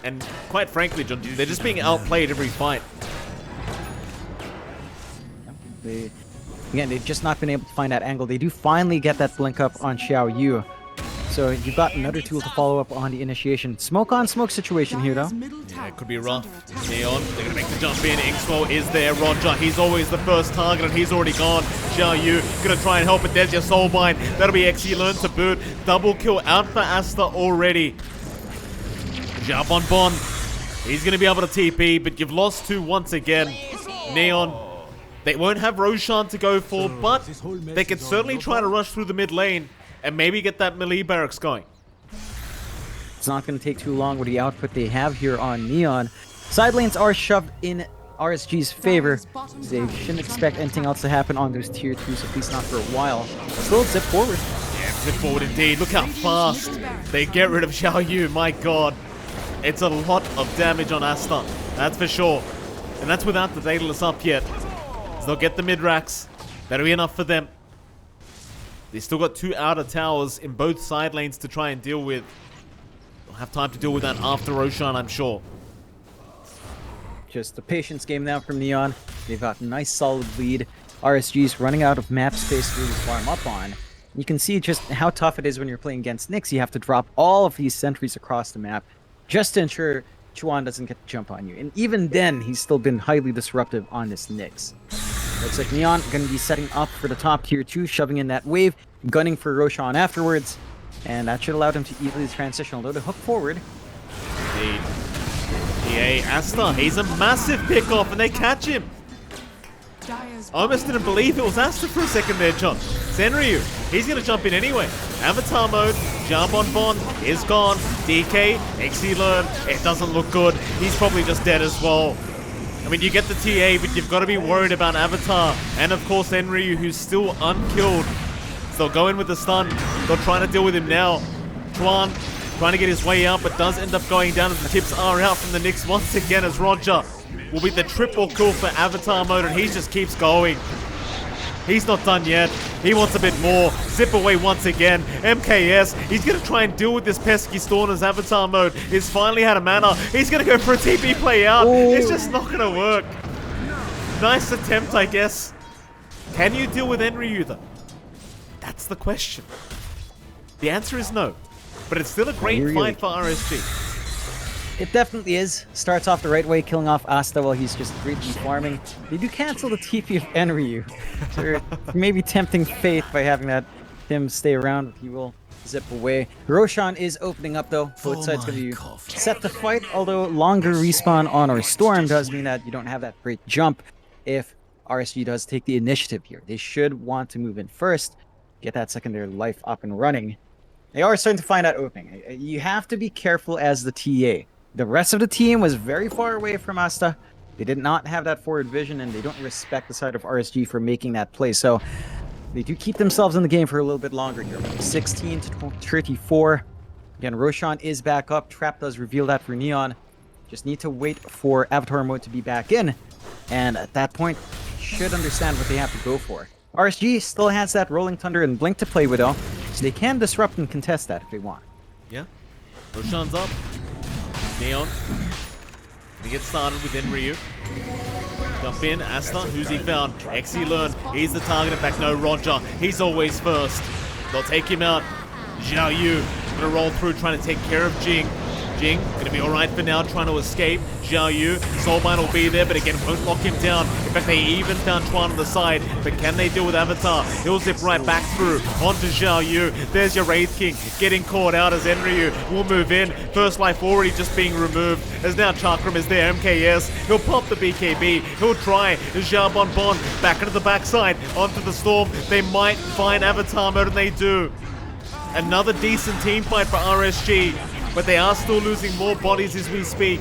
And quite frankly, John, they're just being outplayed every fight. Again, they've just not been able to find that angle. They do finally get that blink up on Xiao Yu. So you've got another tool to follow up on the initiation. Smoke on smoke situation here, though. Yeah, it could be rough. Neon, they're going to make the jump in. Inkswell is there. Roger, he's always the first target, and he's already gone. Xiao Yu going to try and help, but there's your Soulbind. That'll be XE Learn to boot. Double kill out for Asta already. Jump on Bon. He's going to be able to TP, but you've lost 2 once again. Neon. They won't have Roshan to go for, but they can certainly try to rush through the mid lane and maybe get that melee barracks going. It's not going to take too long with the output they have here on Neon. Side lanes are shoved in RSG's favor. They shouldn't expect anything else to happen on those tier 2s, at least not for a while. Still zip forward. Yeah, zip forward indeed. Look how fast they get rid of Xiao Yu. My god. It's a lot of damage on Asta. That's for sure. And that's without the Daedalus up yet. So they'll get the mid-racks. That'll be enough for them. They still got 2 outer towers in both side lanes to try and deal with. They'll have time to deal with that after Roshan, I'm sure. Just a patience game now from Neon. They've got a nice solid lead. RSG's running out of map space to really farm up on. You can see just how tough it is when you're playing against Nyx. You have to drop all of these sentries across the map just to ensure Chuan doesn't get the jump on you. And even then, he's still been highly disruptive on this Nyx. Looks like Neon going to be setting up for the top tier 2, shoving in that wave, gunning for Roshan afterwards. And that should allow them to easily transition, although to hook forward. Indeed. PA Asta, he's a massive pickoff and they catch him. I almost didn't believe it was Asta for a second there, John. Senryu, he's going to jump in anyway. Avatar mode, jump on Bond, is gone. DK, XE learn, it doesn't look good. He's probably just dead as well. I mean, you get the TA, but you've got to be worried about Avatar. And of course, Senryu, who's still unkilled. So they'll go in with the stun. They're trying to deal with him now. Chuan trying to get his way out, but does end up going down as the tips are out from the Knicks once again as Roger will be the triple kill for Avatar mode, and he just keeps going. He's not done yet. He wants a bit more. Zip away once again. MKS, he's going to try and deal with this pesky Storm as Avatar mode. He's finally had a mana. He's going to go for a TP play out. Ooh. It's just not going to work. Nice attempt, I guess. Can you deal with Enryu though? That's the question. The answer is no. But it's still a great fight for RSG. It definitely is. Starts off the right way, killing off Asta while he's just greatly farming. They do cancel the TP of Enryu. So maybe tempting fate by having that him stay around, but he will zip away. Roshan is opening up though. Both sides going to be set to fight, although longer respawn on our Storm does mean that you don't have that great jump if RSG does take the initiative here. They should want to move in first, get that secondary life up and running. They are starting to find that opening. You have to be careful as the TA. The rest of the team was very far away from Asta. They did not have that forward vision, and they don't respect the side of RSG for making that play. So they do keep themselves in the game for a little bit longer here. 16 to 34. Again, Roshan is back up. Trap does reveal that for Neon. Just need to wait for Avatar mode to be back in. And at that point, should understand what they have to go for. RSG still has that Rolling Thunder and Blink to play with though, so they can disrupt and contest that if they want. Yeah. Roshan's up. Neon. He gets started with Enryu. Jump in, Asta, who's he found? XE learn, he's the target. In fact, no, Roger. He's always first. They'll take him out. Xiao Yu gonna roll through, trying to take care of Jing. Jing gonna be alright for now, trying to escape. Xiao Yu, Soulbind will be there, but again, won't lock him down. In fact, they even found Chuan on the side, but can they deal with Avatar? He'll zip right back through onto Xiao Yu. There's your Wraith King getting caught out as Enryu will move in. First life already just being removed, as now Chakram is there. MKS, he'll pop the BKB. He'll try Zhao Bon Bon back into the backside, onto the Storm. They might find Avatar mode, and they do. Another decent team fight for RSG, but they are still losing more bodies as we speak.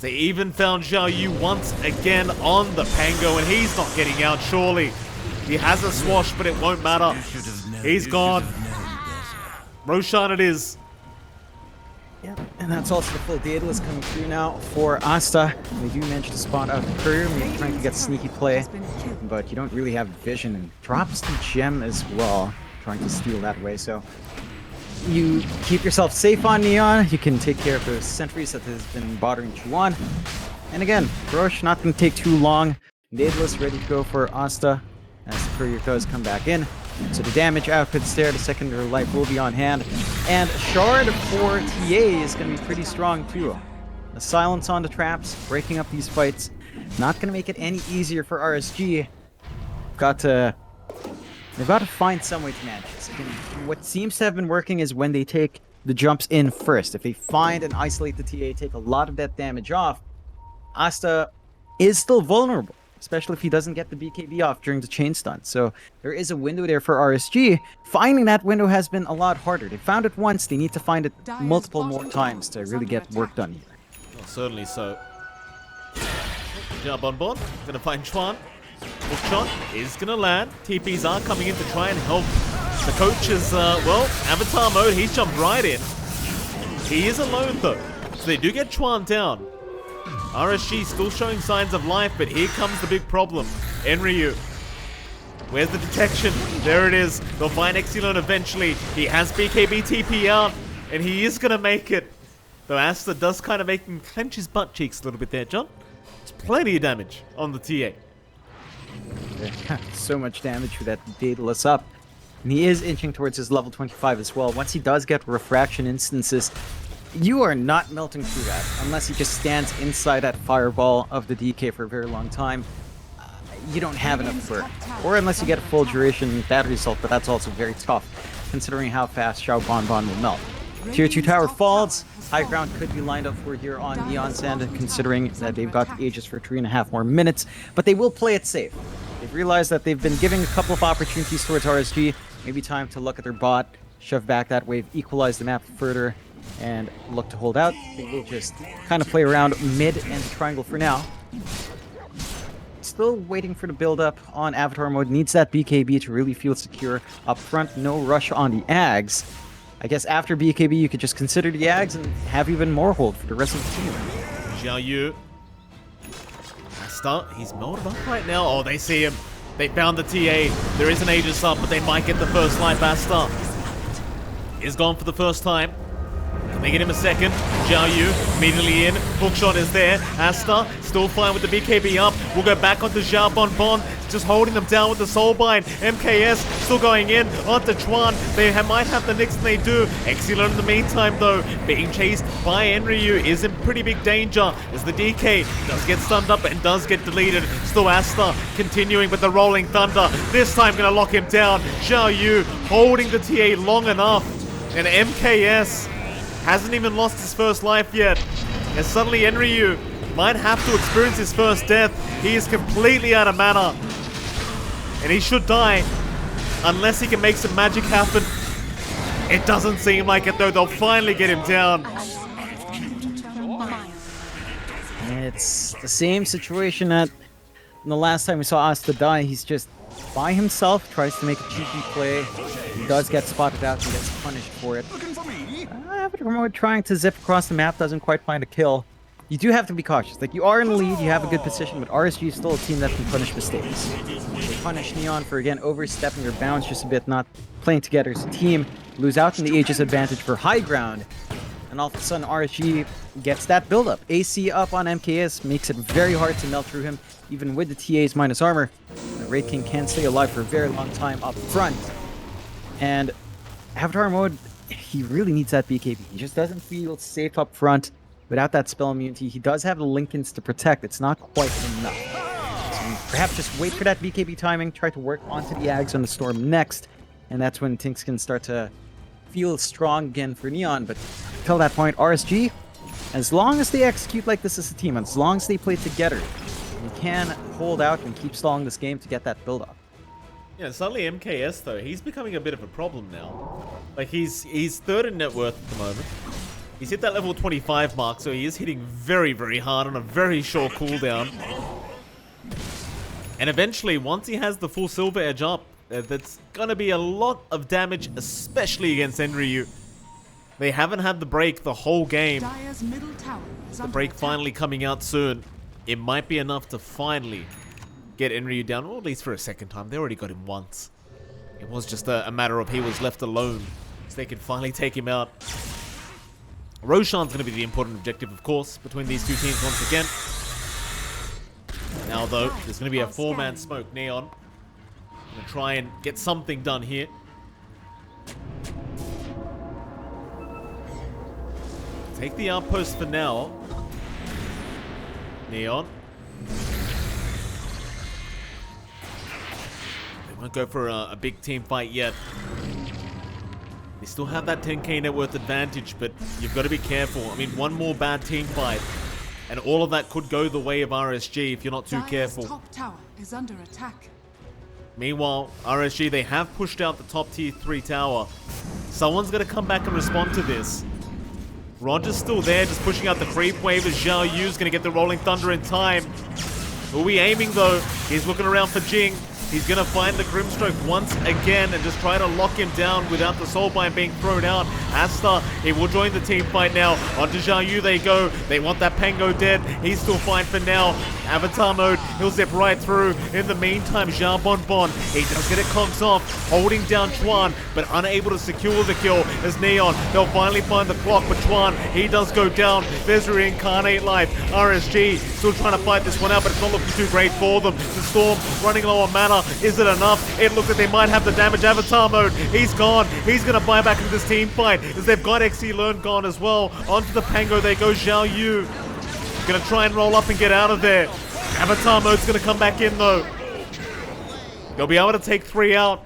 They even found Xiao Yu once again on the Pango, and he's not getting out, surely. He has a swash, but it won't matter. He's gone. Roshan it is. Yeah, and that's also the full Daedalus coming through now for Asta. They do manage to spot out the courier, maybe trying to get sneaky play, but you don't really have vision, and drops the gem as well, trying to steal that way. So you keep yourself safe on Neon. You can take care of those sentries that has been bothering Chuan. And again, Roche not going to take too long. Daedalus ready to go for Asta as the courier does come back in. So the damage output's there, the secondary life will be on hand. And Shard for TA is going to be pretty strong too. The silence on the traps, breaking up these fights, not going to make it any easier for RSG. They've got to find some way to manage this. Again, what seems to have been working is when they take the jumps in first. If they find and isolate the TA, take a lot of that damage off, Asta is still vulnerable. especially if he doesn't get the BKB off during the chain stun. So there is a window there for RSG. Finding that window has been a lot harder. They found it once, they need to find it multiple more times to really get work done here. Well, certainly so. Jump on board. Gonna find Chuan. Hook shot is gonna land. TPs are coming in to try and help. The coach is, well, avatar mode. He's jumped right in. He is alone though. So they do get Chuan down. RSG still showing signs of life, but here comes the big problem. Enryu. Where's the detection? There it is. They'll find Exilon eventually. He has BKB TP out, and he is gonna make it. Though Asta does kind of make him clench his butt cheeks a little bit there, John. It's plenty of damage on the TA. So much damage with that Daedalus up. And he is inching towards his level 25 as well. Once he does get refraction instances, you are not melting through that unless he just stands inside that fireball of the DK for a very long time. You don't have enough for it. Or unless you get a full duration battery result, but that's also very tough considering how fast Xiao Bonbon will melt. Tier 2 tower falls. High ground could be lined up for here on Neon Sand, considering that they've got the Aegis for 3.5 more minutes, but they will play it safe. They've realized that they've been giving a couple of opportunities towards RSG. Maybe time to look at their bot, shove back that wave, equalize the map further, and look to hold out. They will just kind of play around mid and triangle for now. Still waiting for the build-up on Avatar mode. Needs that BKB to really feel secure up front. No rush on the Ags. I guess after BKB, you could just consider the Ags and have even more hold for the rest of the team. Xiao Yu. Asta, he's melted up right now. Oh, they see him. They found the TA. There is an Aegis up, but they might get the first life. Asta is gone for the first time. Can they get him a second? Xiao Yu immediately in. Hookshot is there. Asta still fine with the BKB up. We'll go back onto Xiao Bonbon. Just holding them down with the Soulbind. MKS still going in onto Chuan. They might have the Nyx, and they do. Exilon in the meantime, though, being chased by Enryu, is in pretty big danger as the DK does get stunned up and does get deleted. Still Asta continuing with the Rolling Thunder. This time gonna lock him down. Xiao Yu holding the TA long enough. And MKS hasn't even lost his first life yet. And suddenly Enryu might have to experience his first death. He is completely out of mana. And he should die unless he can make some magic happen. It doesn't seem like it though. They'll finally get him down. It's the same situation that the last time we saw Asta die. He's just by himself, tries to make a cheeky play. He does get spotted out and gets punished for it. Avatar trying to zip across the map, doesn't quite find a kill. You do have to be cautious. Like, you are in the lead, you have a good position, but RSG is still a team that can punish mistakes. They punish Neon for, again, overstepping their bounds just a bit, not playing together as a team. Lose out in the Aegis advantage for high ground. And all of a sudden, RSG gets that build-up. AC up on MKS makes it very hard to melt through him, even with the TAs minus armor. The Raid King can stay alive for a very long time up front. And Avatar mode, he really needs that BKB. He just doesn't feel safe up front without that spell immunity. He does have the Lincolns to protect. It's not quite enough. So perhaps just wait for that BKB timing, try to work onto the Ags on the Storm next, and that's when things can start to feel strong again for Neon. But until that point, RSG, as long as they execute like this as a team, as long as they play together, you can hold out and keep stalling this game to get that build-up. Yeah, suddenly MKS though, he's becoming a bit of a problem now. Like he's third in net worth at the moment. He's hit that level 25 mark, so he is hitting very, very hard on a very short cooldown. And eventually, once he has the full silver edge up, that's gonna be a lot of damage, especially against Enryu. They haven't had the break the whole game. The break finally coming out soon. It might be enough to finally get Enryu down, or at least for a second time. They already got him once. It was just a matter of he was left alone, so they could finally take him out. Roshan's going to be the important objective, of course, between these two teams once again. Now, though, there's going to be a 4-man smoke. Neon going to try and get something done here. Take the outpost for now. Neon. They won't go for a big team fight yet. They still have that 10k net worth advantage, but you've got to be careful. I mean, one more bad team fight, And all of that could go the way of RSG if you're not too Dire's careful. top tower is under attack. Meanwhile, RSG, they have pushed out the top tier 3 tower. Someone's going to come back and respond to this. Roger's still there, just pushing out the creep wave as Zhao Yu's going to get the Rolling Thunder in time. Who are we aiming though? He's looking around for Jing. He's going to find the Grimstroke once again and just try to lock him down without the Soulbind being thrown out. Asta, he will join the team fight now. Onto Zhao Yu they go. They want that Pango dead. He's still fine for now. Avatar mode, he'll zip right through. In the meantime, Zhao Bonbon, he does get it cogs off, holding down Chuan, but unable to secure the kill as Neon. They'll finally find the clock, but Chuan, he does go down. There's Reincarnate Life. RSG still trying to fight this one out, but it's not looking too great for them. The Storm running low on mana. Is it enough? It looks like they might have the damage. Avatar mode, he's gone. He's going to buy back into this team fight as they've got XC Learn gone as well. Onto the Pango they go. Zhao Yu going to try and roll up and get out of there. Avatar mode's going to come back in though. They'll be able to take 3 out.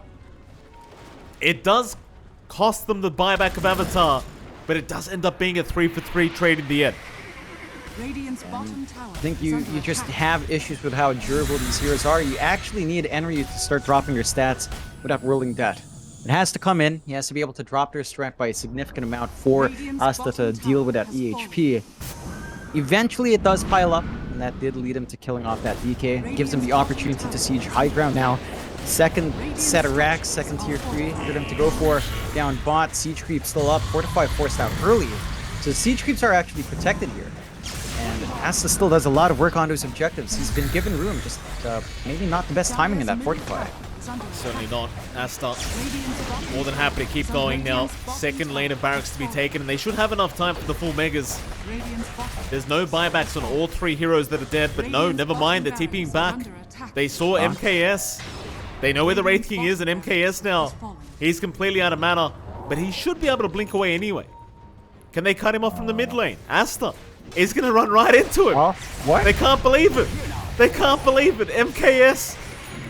It does cost them the buyback of Avatar, but it does end up being a 3-for-3 trade in the end. Radiant's bottom tower I think is you under just attack. have issues with how durable these heroes are. You actually need Enryu to start dropping your stats without rolling debt. It has to come in. He has to be able to drop their strength by a significant amount for Radiant's Asta to bottom deal with tower that has EHP. Eventually, it does pile up, and that did lead him to killing off that DK. It gives him the opportunity to siege high ground now. Second set of racks, second tier 3 for them to go for. Down bot, siege creep still up, Fortify forced out early. So siege creeps are actually protected here. And Asta still does a lot of work on his objectives. He's been given room, just maybe not the best timing in that Fortify. Certainly not. Asta more than happy to keep going now. Second lane of barracks to be taken, and they should have enough time for the full megas. There's no buybacks on all 3 heroes that are dead, but no, never mind, they're TPing back. They saw MKS. They know where the Wraith King is, and MKS now. He's completely out of mana, but he should be able to blink away anyway. Can they cut him off from the mid lane? Asta is going to run right into him. What? They can't believe it. They can't believe it. MKS,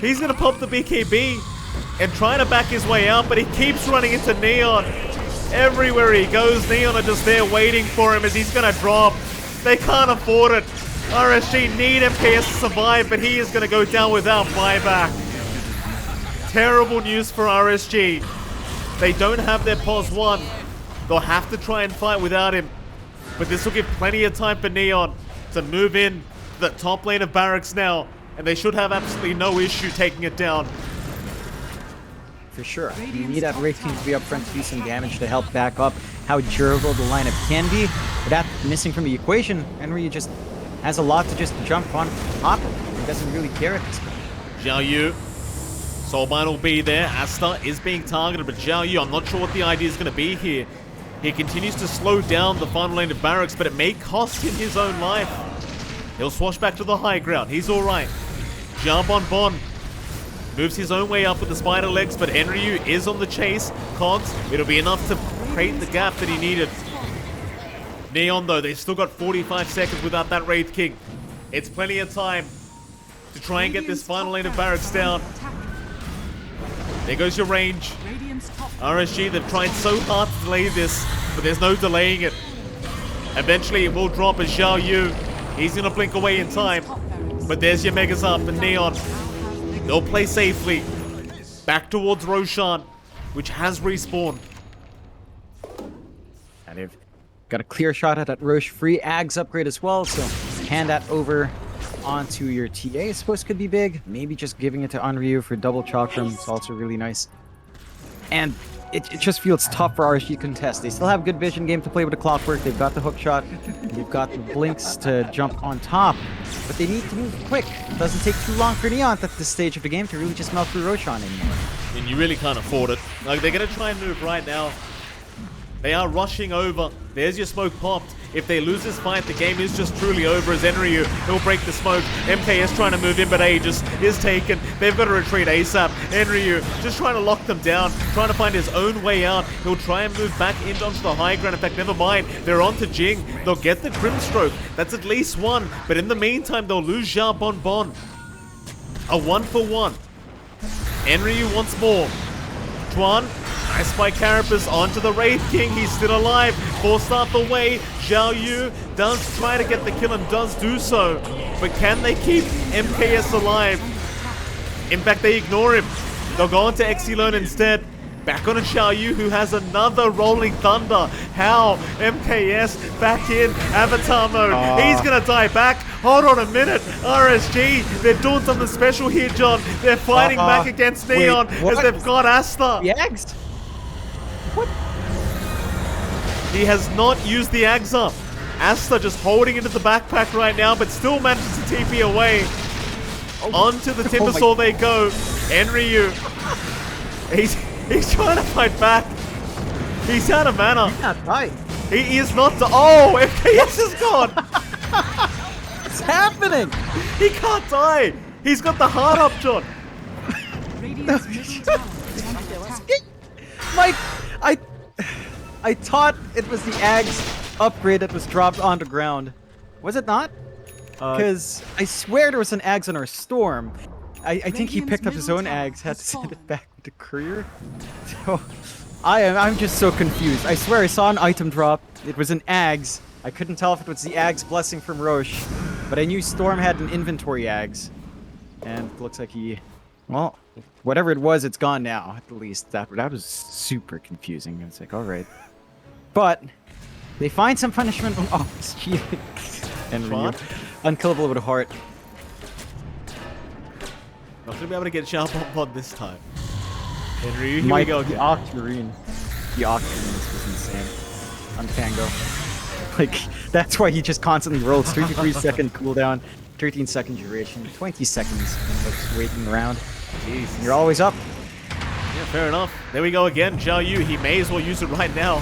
he's going to pop the BKB and try to back his way out, but he keeps running into Neon. Everywhere he goes, Neon are just there waiting for him as he's going to drop. They can't afford it. RSG need MKS to survive, but he is going to go down without buyback. Terrible news for RSG. They don't have their POS 1. They'll have to try and fight without him. But this will give plenty of time for Neon to move in to the top lane of barracks now. And they should have absolutely no issue taking it down. For sure. You need that Wraith King to be up front to do some damage to help back up how durable the lineup can be. But that missing from the equation, Enryu just has a lot to just jump on top of. He doesn't really care at this point. Zhao Yu. Soulbind will be there. Asta is being targeted, but Zhao Yu, I'm not sure what the idea is going to be here. He continues to slow down the final lane of barracks, but it may cost him his own life. He'll swash back to the high ground. He's alright. Zhao Bonbon moves his own way up with the spider legs, but Enryu is on the chase. Cogs, it'll be enough to create the gap that he needed. Neon, though, they've still got 45 seconds without that Wraith King. It's plenty of time to try and get this final lane of barracks down. There goes your range. RSG, they've tried so hard to delay this, but there's no delaying it. Eventually, it will drop as Zhao Yu. He's going to blink away in time. But there's your Megas up and Neon. They'll play safely. Back towards Roshan, which has respawned. And they've got a clear shot at that Roche free Ags upgrade as well, so hand that over onto your TA. I suppose could be big. Maybe just giving it to Enryu for double Chakram is also really nice. And it just feels tough for RSG to contest. They still have good vision game to play with the Clockwork. They've got the hook shot. They've got the blinks to jump on top. But they need to move quick. It doesn't take too long for Neon at this stage of the game to really just melt through Roshan anymore. And you really can't afford it. Like, they're going to try and move right now. They are rushing over. There's your smoke popped. If they lose this fight, the game is just truly over as Enryu, he'll break the smoke. MKS trying to move in, but Aegis is taken. They've got to retreat ASAP. Enryu just trying to lock them down, trying to find his own way out. He'll try and move back into onto the high ground. In fact, never mind. They're on to Jing. They'll get the Grimstroke. That's at least one. But in the meantime, they'll lose Zhao Bonbon. A 1-for-1. Enryu wants more. Tuan, Nice by Carapace onto the Wraith King. He's still alive. Forced out the way. Xiao Yu does try to get the kill and does do so. But can they keep MKS alive? In fact, they ignore him. They'll go on to Exilern instead. Back on a Xiao Yu who has another Rolling Thunder. How? MKS back in Avatar mode. He's gonna die back. Hold on a minute. RSG, they're doing something special here, John. They're fighting back against Neon as they've got Asta. The Ags? What? He has not used the Ags up. Asta just holding into the backpack right now, but still manages to TP away. Onto the Timbersaw they go. Enryu. He's trying to fight back. He's out of mana. He's not right. He is not. Oh, MKS is gone. What's happening? He can't die. He's got the heart up, John. Radiant's middle tower is under attack. Mike, I thought it was the Ags upgrade that was dropped on the ground. Was it not? Because I swear there was an Ags on our Storm. I think he picked up his own Ags, had to send it back with the courier. So I'm just so confused. I swear I saw an item drop. It was an Ags. I couldn't tell if it was the Ags blessing from Roche, but I knew Storm had an inventory Ags. And it looks like well, whatever it was, it's gone now. At least that was super confusing. It's like, all right, but they find some punishment. Oh, it's cheating. And Ryu, unkillable with a heart. Not gonna be able to get Xiao on this time. Henry, here we Mike, go the again. Octarine. The Octarine was insane. On Tango. Like, that's why he just constantly rolls. 33-second cooldown, 13-second duration, 20 seconds of waiting around. Jeez. You're always up. Yeah, fair enough. There we go again. Xiao Yu, he may as well use it right now.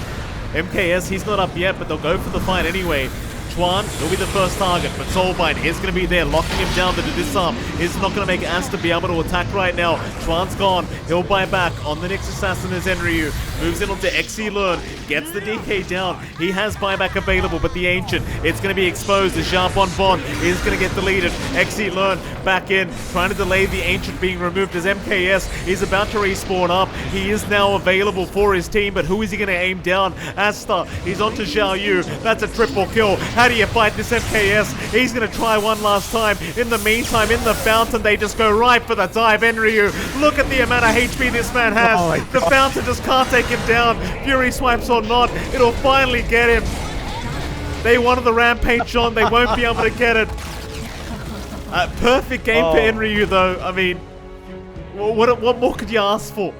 MKS, he's not up yet, but they'll go for the fight anyway. Chuan, he'll be the first target, but Soulbind is going to be there, locking him down to disarm. Is not going to make Asta be able to attack right now. Chuan's gone. He'll buy back. On the next assassin is Enryu. Moves in onto Exilern. Gets the DK down. He has buyback available, but the Ancient, it's going to be exposed as Bon is going to get deleted. Exilern back in, trying to delay the Ancient being removed as MKS is about to respawn up. He is now available for his team, but who is he going to aim down? Asta, he's onto Xiao Yu. That's a triple kill. How do you fight this MKS? He's going to try one last time. In the meantime, in the fountain, they just go right for the dive. Enryu, look at the amount of HP this man has. The fountain just can't take him down. Fury swipes or not, it'll finally get him. They wanted the rampage on. They won't be able to get it. Perfect game for Enryu, though. I mean, what more could you ask for?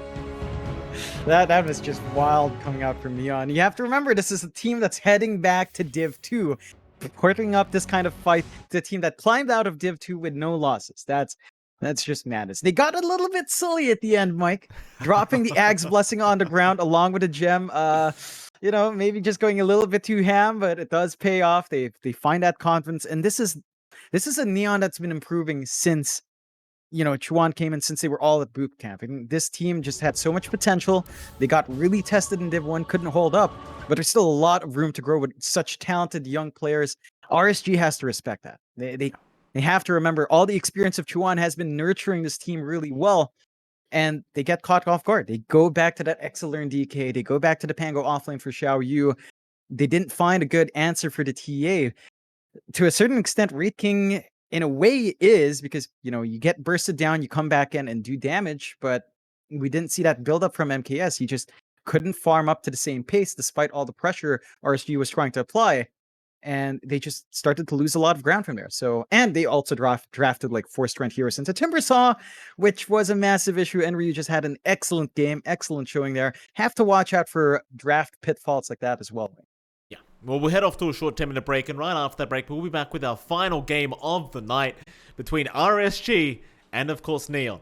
That was just wild coming out from Neon. You have to remember, this is a team that's heading back to Div 2. Putting up this kind of fight to a team that climbed out of Div 2 with no losses. That's just madness. They got a little bit silly at the end, Mike. Dropping the Ags blessing on the ground along with a gem. You know, maybe just going a little bit too ham, but it does pay off. They find that confidence. And this is a Neon that's been improving since, you know, Chuan came in, since they were all at boot camp. And this team just had so much potential. They got really tested in Div 1, couldn't hold up, but there's still a lot of room to grow with such talented young players. RSG has to respect that. They have to remember all the experience of Chuan has been nurturing this team really well, and they get caught off guard. They go back to that Exilern DK. They go back to the Pango offlane for Xiao Yu. They didn't find a good answer for the TA. To a certain extent, Wraith King in a way is, because, you know, you get bursted down, you come back in and do damage, but we didn't see that build up from MKS. He just couldn't farm up to the same pace despite all the pressure RSG was trying to apply, and they just started to lose a lot of ground from there. So, and they also drafted like 4-strength heroes into Timbersaw, which was a massive issue. Enryu just had an excellent game, excellent showing there. Have to watch out for draft pitfalls like that as well. Yeah, well, we'll head off to a short 10-minute break, and right after that break, we'll be back with our final game of the night between RSG and, of course, Neon.